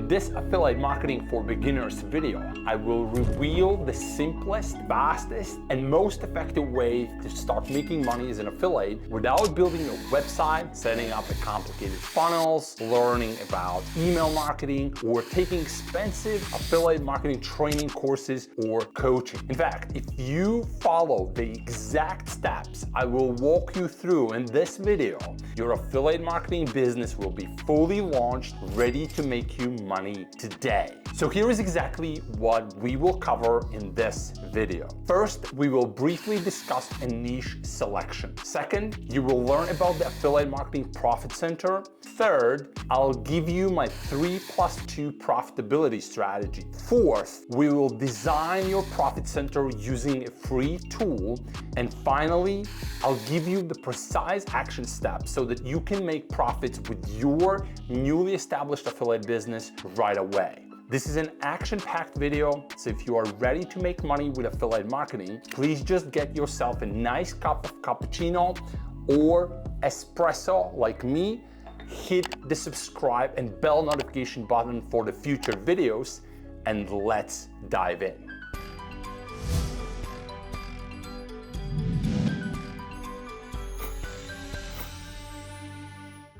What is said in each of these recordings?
In this affiliate marketing for beginners video, I will reveal the simplest, fastest, and most effective way to start making money as an affiliate without building a website, setting up a complicated funnels, learning about email marketing, or taking expensive affiliate marketing training courses or coaching. In fact, if you follow the exact steps I will walk you through in this video, your affiliate marketing business will be fully launched, ready to make you money today. So here is exactly what we will cover in this video. First, we will briefly discuss a niche selection. Second, you will learn about the Affiliate Marketing Profit Center. Third, I'll give you my 3+2 profitability strategy. Fourth, we will design your profit center using a free tool. And finally, I'll give you the precise action steps so that you can make profits with your newly established affiliate business right away. This is an action-packed video, so if you are ready to make money with affiliate marketing, please just get yourself a nice cup of cappuccino or espresso like me, hit the subscribe and bell notification button for the future videos, and let's dive in.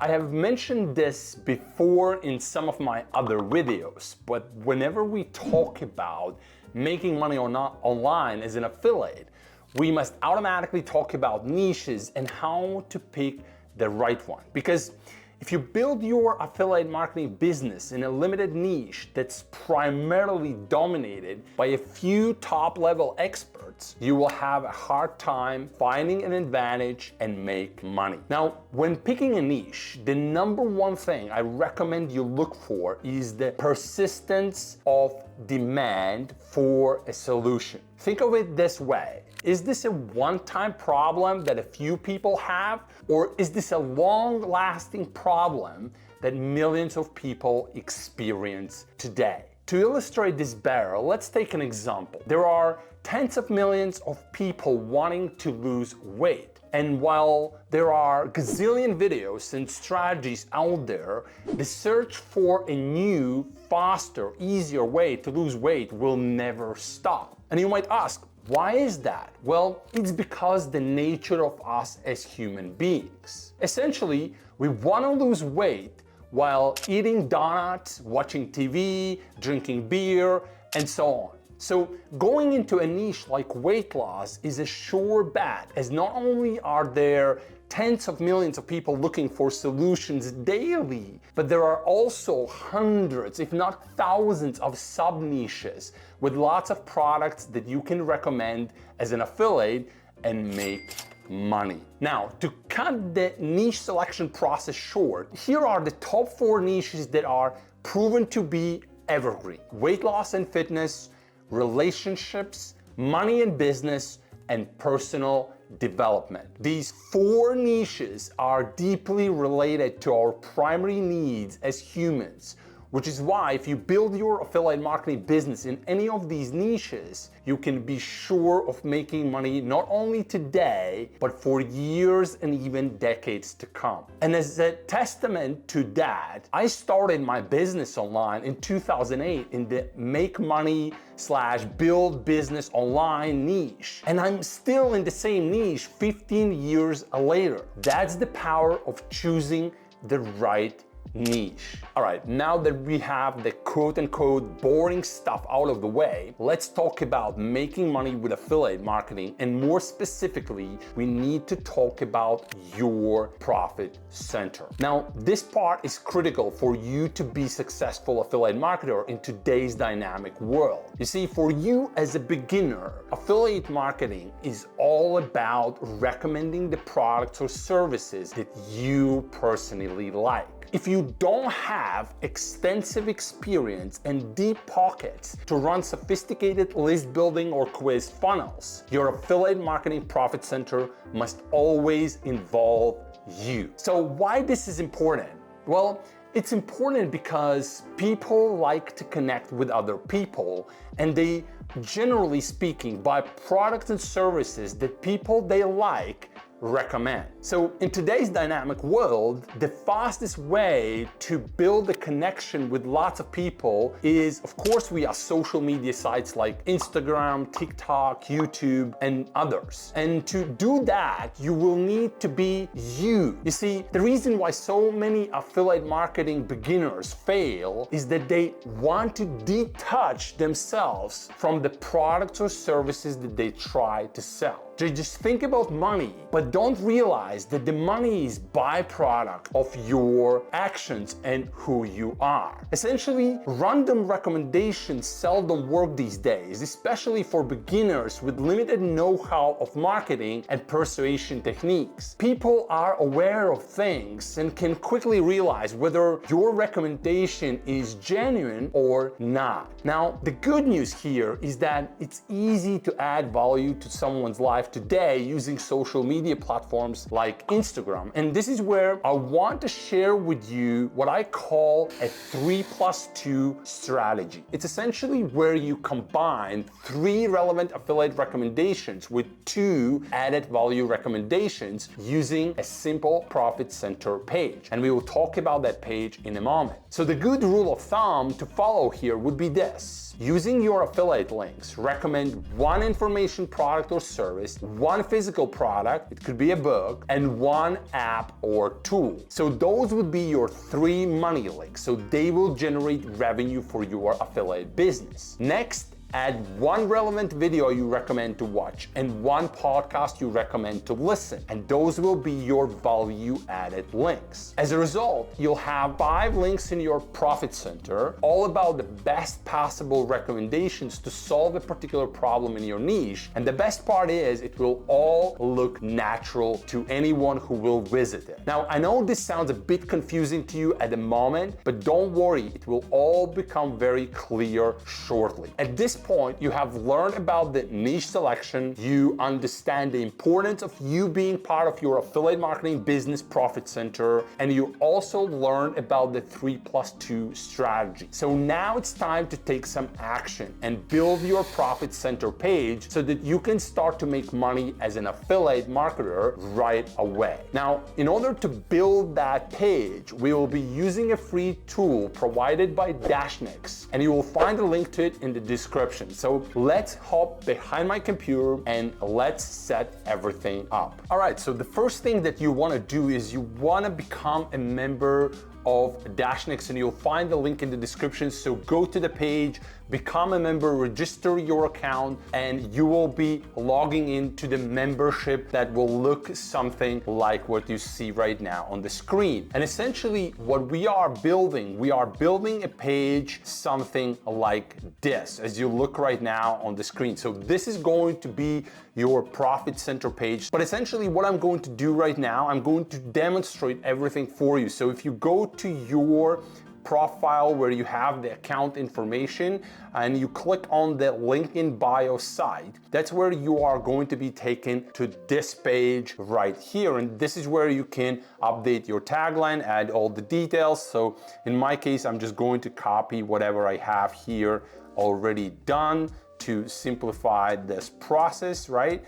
I have mentioned this before in some of my other videos, but whenever we talk about making money or not online as an affiliate, we must automatically talk about niches and how to pick the right one. Because if you build your affiliate marketing business in a limited niche that's primarily dominated by a few top-level experts, you will have a hard time finding an advantage and make money. Now, when picking a niche, the number one thing I recommend you look for is the persistence of demand for a solution. Think of it this way. Is this a one-time problem that a few people have, or is this a long-lasting problem that millions of people experience today? To illustrate this better, let's take an example. There are tens of millions of people wanting to lose weight. And while there are gazillion videos and strategies out there, the search for a new, faster, easier way to lose weight will never stop. And you might ask, why is that? Well, it's because the nature of us as human beings. Essentially, we want to lose weight while eating donuts, watching TV, drinking beer, and so on. So going into a niche like weight loss is a sure bet, as not only are there tens of millions of people looking for solutions daily, but there are also hundreds, if not thousands, of sub-niches with lots of products that you can recommend as an affiliate and make money. Now, to cut the niche selection process short, here are the top 4 niches that are proven to be evergreen: weight loss and fitness, relationships, money and business, and personal development. These 4 niches are deeply related to our primary needs as humans, which is why if you build your affiliate marketing business in any of these niches, you can be sure of making money not only today, but for years and even decades to come. And as a testament to that, I started my business online in 2008 in the make money / build business online niche. And I'm still in the same niche 15 years later. That's the power of choosing the right niche. All right, now that we have the quote-unquote boring stuff out of the way, let's talk about making money with affiliate marketing, and more specifically, we need to talk about your profit center. Now, this part is critical for you to be successful affiliate marketer in today's dynamic world. You see, for you as a beginner, affiliate marketing is all about recommending the products or services that you personally like. If you don't have extensive experience and deep pockets to run sophisticated list building or quiz funnels, your affiliate marketing profit center must always involve you. So why this is important? Well, it's important because people like to connect with other people, and they, generally speaking, buy products and services that people they like recommend. So in today's dynamic world, the fastest way to build a connection with lots of people is, of course, via social media sites like Instagram, TikTok, YouTube, and others. And to do that, you will need to be you. You see, the reason why so many affiliate marketing beginners fail is that they want to detach themselves from the products or services that they try to sell. They just think about money, but don't realize that the money is byproduct of your actions and who you are. Essentially, random recommendations seldom work these days, especially for beginners with limited know-how of marketing and persuasion techniques. People are aware of things and can quickly realize whether your recommendation is genuine or not. Now, the good news here is that it's easy to add value to someone's life today using social media platforms like Instagram. And this is where I want to share with you what I call a 3+2 strategy. It's essentially where you combine 3 relevant affiliate recommendations with 2 added value recommendations using a simple profit center page. And we will talk about that page in a moment. So the good rule of thumb to follow here would be this. Using your affiliate links, recommend 1 information product or service, 1 physical product, it could be a book, and 1 app or tool. So those would be your 3 money links. So they will generate revenue for your affiliate business. Next, add 1 relevant video you recommend to watch and 1 podcast you recommend to listen, and those will be your value-added links. As a result, you'll have 5 links in your profit center, all about the best possible recommendations to solve a particular problem in your niche, and the best part is it will all look natural to anyone who will visit it. Now, I know this sounds a bit confusing to you at the moment, but don't worry, it will all become very clear shortly. At this point, you have learned about the niche selection, you understand the importance of you being part of your affiliate marketing business profit center, and you also learned about the 3+2 strategy. So now it's time to take some action and build your profit center page so that you can start to make money as an affiliate marketer right away. Now, in order to build that page, we will be using a free tool provided by Dashnix, and you will find a link to it in the description. So let's hop behind my computer and let's set everything up. All right, so the first thing that you want to do is you want to become a member of Dashnix, and you'll find the link in the description. So go to the page, become a member, register your account, and you will be logging into the membership that will look something like what you see right now on the screen. And essentially what we are building a page something like this, as you look right now on the screen. So this is going to be your profit center page. But essentially what I'm going to do right now, I'm going to demonstrate everything for you. So if you go to your profile where you have the account information and you click on the link in bio site, that's where you are going to be taken to this page right here. And this is where you can update your tagline, add all the details. So in my case, I'm just going to copy whatever I have here already done to simplify this process, right?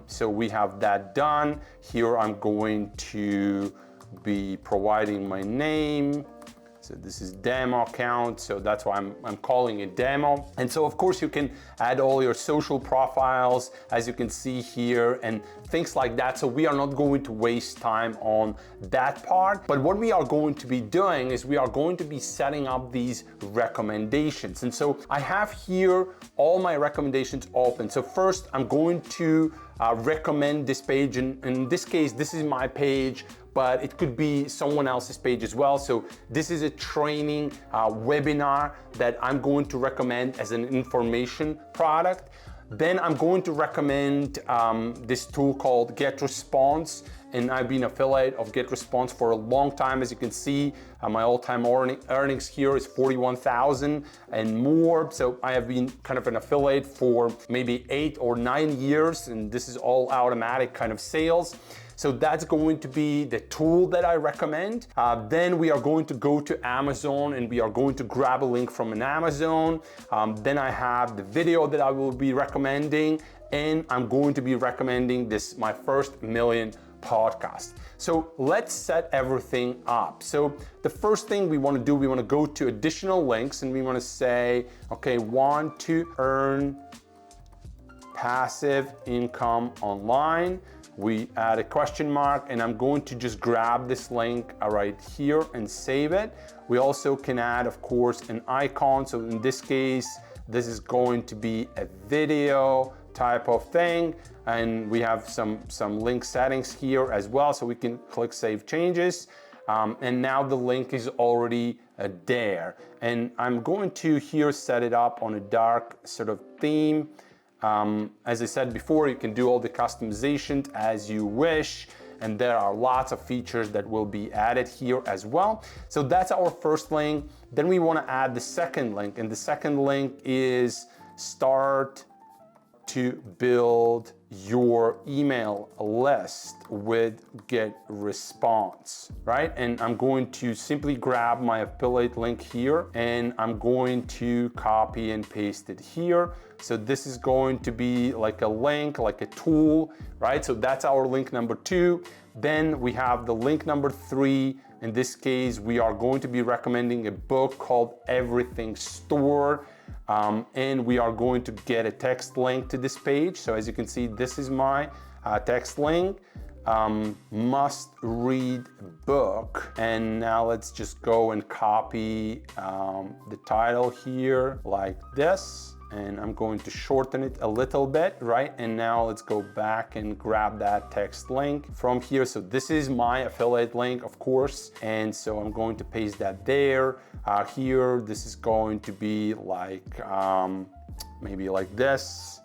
So we have that done. Here I'm going to be providing my name. So this is demo account, so that's why I'm calling it demo. And so of course you can add all your social profiles, as you can see here, and things like that. So we are not going to waste time on that part. But what we are going to be doing is we are going to be setting up these recommendations. And so I have here all my recommendations open. So first I'm going to recommend this page, and in this case, this is my page, but it could be someone else's page as well. So this is a training webinar that I'm going to recommend as an information product. Then I'm going to recommend this tool called GetResponse, and I've been affiliate of GetResponse for a long time. As you can see, my all-time earnings here is 41,000 and more. So I have been kind of an affiliate for maybe 8 or 9 years, and this is all automatic kind of sales. So that's going to be the tool that I recommend. Then we are going to go to Amazon and we are going to grab a link from an Amazon. Then I have the video that I will be recommending. and I'm going to be recommending this, my first million podcast. So let's set everything up. So the first thing we want to do, we want to go to additional links and we want to say, okay, want to earn passive income online. We add a question mark and I'm going to just grab this link right here and save it. We also can add, of course, an icon. So in this case, this is going to be a video type of thing. And we have some link settings here as well. So we can click Save Changes. And now the link is already there. And I'm going to here set it up on a dark sort of theme. As I said before, you can do all the customization as you wish, and there are lots of features that will be added here as well. So that's our first link. Then we want to add the second link, and the second link is start to build your email list with GetResponse, right? And I'm going to simply grab my affiliate link here and I'm going to copy and paste it here. So this is going to be like a link, like a tool, right? So that's our link number 2. Then we have the link number 3. In this case, we are going to be recommending a book called Everything Store. And we are going to get a text link to this page. So as you can see, this is my text link, must read book. And now let's just go and copy the title here like this. And I'm going to shorten it a little bit, right? And now let's go back and grab that text link from here. So this is my affiliate link, of course. And so I'm going to paste that there. Here, this is going to be like, maybe like this,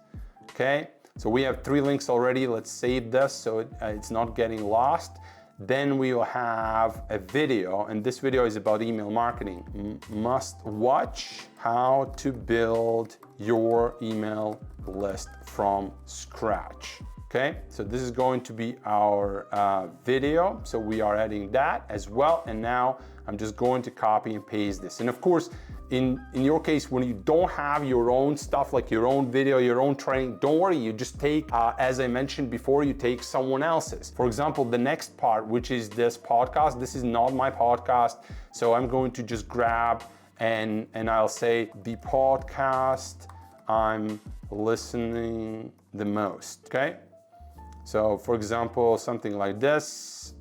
okay? So we have 3 links already. Let's save this so it's not getting lost. Then we will have a video, and this video is about email marketing. Must watch how to build your email list from scratch. Okay, so this is going to be our video. So we are adding that as well. And now I'm just going to copy and paste this. And of course, in your case, when you don't have your own stuff, like your own video, your own training, don't worry, you just take, as I mentioned before, you take someone else's. For example, the next part, which is this podcast, this is not my podcast. So I'm going to just grab and I'll say the podcast I'm listening the most, okay? So for example, something like this,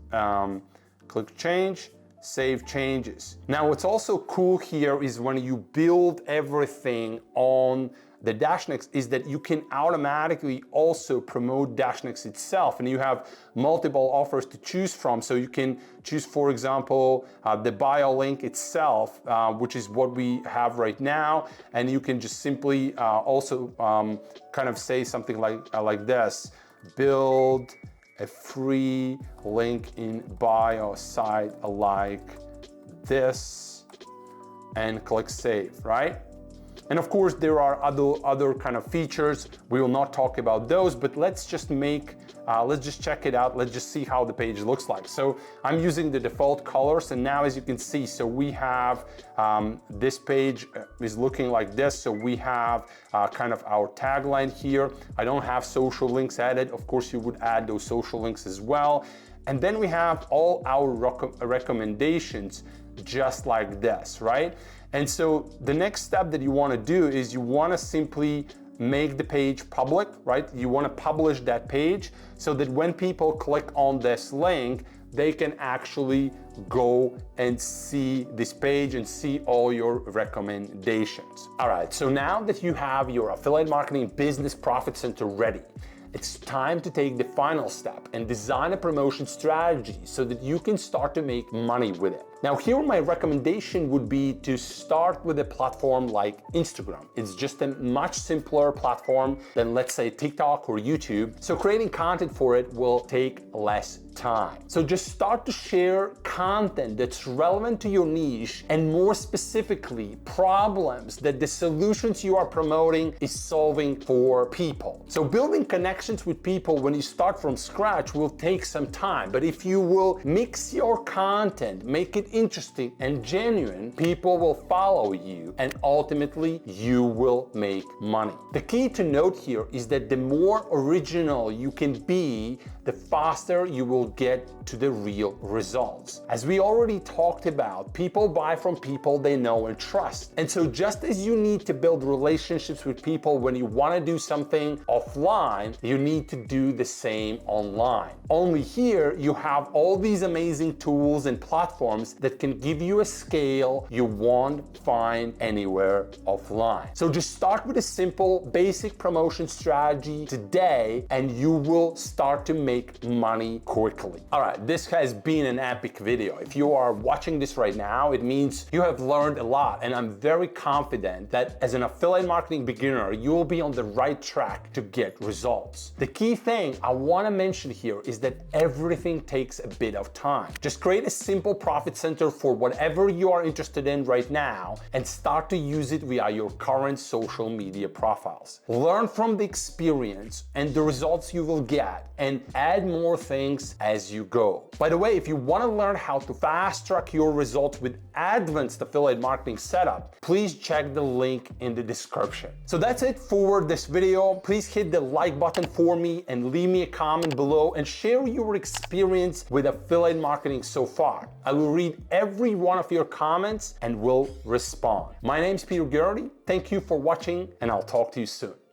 click change, save changes. Now what's also cool here is when you build everything on the Dashnext is that you can automatically also promote Dashnext itself, and you have multiple offers to choose from. So you can choose, for example, the bio link itself, which is what we have right now, and you can just simply also kind of say something like this: build a free link in bio site like this, and click save, right? And of course, there are other kind of features. We will not talk about those, but let's just check it out. Let's just see how the page looks like. So I'm using the default colors, and now as you can see, so we have this page is looking like this. So we have kind of our tagline here. I don't have social links added. Of course, you would add those social links as well. And then we have all our recommendations just like this, right? And so the next step that you want to do is you want to simply make the page public, right? You want to publish that page so that when people click on this link, they can actually go and see this page and see all your recommendations. All right, so now that you have your affiliate marketing business profit center ready, it's time to take the final step and design a promotion strategy so that you can start to make money with it. Now here my recommendation would be to start with a platform like Instagram. It's just a much simpler platform than, let's say, TikTok or YouTube. So creating content for it will take less time. So just start to share content that's relevant to your niche, and more specifically, problems that the solutions you are promoting is solving for people. So building connections with people when you start from scratch will take some time, but if you will mix your content, make it interesting and genuine, people will follow you and ultimately you will make money. The key to note here is that the more original you can be, the faster you will get to the real results. As we already talked about, people buy from people they know and trust. And so just as you need to build relationships with people when you want to do something offline, you need to do the same online. Only here you have all these amazing tools and platforms that can give you a scale you won't find anywhere offline. So just start with a simple, basic promotion strategy today and you will start to make money quickly. All right, this has been an epic video. If you are watching this right now, it means you have learned a lot, and I'm very confident that as an affiliate marketing beginner, you will be on the right track to get results. The key thing I want to mention here is that everything takes a bit of time. Just create a simple profit center for whatever you are interested in right now and start to use it via your current social media profiles. Learn from the experience and the results you will get and add more things as you go. By the way, if you want to learn how to fast track your results with advanced affiliate marketing setup, please check the link in the description. So that's it for this video. Please hit the like button for me and leave me a comment below and share your experience with affiliate marketing so far. I will read every one of your comments and will respond. My name is Peter Geraghty. Thank you for watching and I'll talk to you soon.